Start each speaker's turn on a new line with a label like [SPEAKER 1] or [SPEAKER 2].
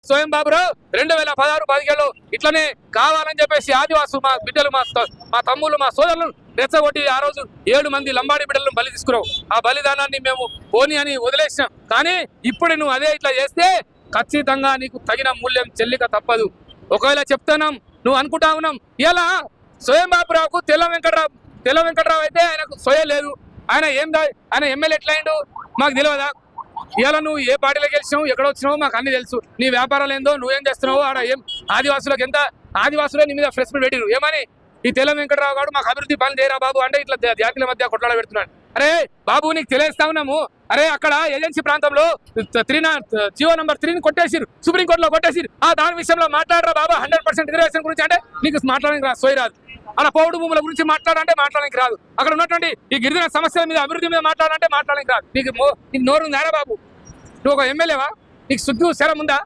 [SPEAKER 1] స్వయం బాబురావు 2016-17లో ఇట్లనే కావాలని చెప్పేసి ఆదివాసు మా బిడ్డలు మా తమ్ముళ్ళు మా సోదరులు రెచ్చగొట్టి ఆ రోజు 7 మంది లంబాడి బిడ్డలను బలి తీసుకురావు. ఆ బలిదానాన్ని మేము పోని అని వదిలేసినాం. కానీ ఇప్పుడు నువ్వు అదే ఇట్లా చేస్తే ఖచ్చితంగా నీకు తగిన మూల్యం చెల్లిక తప్పదు. ఒకవేళ చెప్తున్నాం నువ్వు అనుకుంటా ఉన్నాం ఇలా స్వయం బాబురావుకు తెల్ల వెంకట్రావు అయితే ఆయనకు సొయ లేదు. ఆయన ఎమ్మెల్యే ఎట్లయిండు మాకు తెలియదా? ఇలా నువ్వు ఏ పార్టీలో గెలిచినావు ఎక్కడ వచ్చినావు మాకు అన్ని తెలుసు. నీ వ్యాపారాలు ఏందో నువ్వేం చేస్తున్నావు ఆడ ఏం ఆదివాసులకు ఎంత ఆదివాసులే నీ మీద ఫ్రెష్ పెట్టిరు ఏమని ఈ తెల్ల వెంకట్రావు గారు మాకు అభివృద్ధి పనులు చేయరా బాబు అంటే ఇట్లా జాతీయుల మధ్య కొట్లాడ పెడుతున్నాడు. అరే బాబు నీకు తెలియస్తా ఉన్నాము. అరే అక్కడ ఏజెన్సీ ప్రాంతంలో జీవో నెంబర్ 3ని కొట్టేసిరు, సుప్రీంకోర్టులో కొట్టేసిరు. దాని విషయంలో మాట్లాడరా బాబా 100% రిజర్వేషన్ గురించి అంటే నీకు మాట్లాడడానికి రాదు, సోయి రాదు. అలా పౌడు భూముల గురించి మాట్లాడాలంటే మాట్లాడడానికి రాదు. అక్కడ ఉన్నటువంటి ఈ గిరిజన సమస్యల మీద అభివృద్ధి మీద మాట్లాడాలంటే మాట్లాడడానికి రాదు. నీకు నోరు ఉందారా బాబు? నువ్వు ఒక ఎమ్మెల్యేవా? నీకు శుద్ధి శరం ఉందా?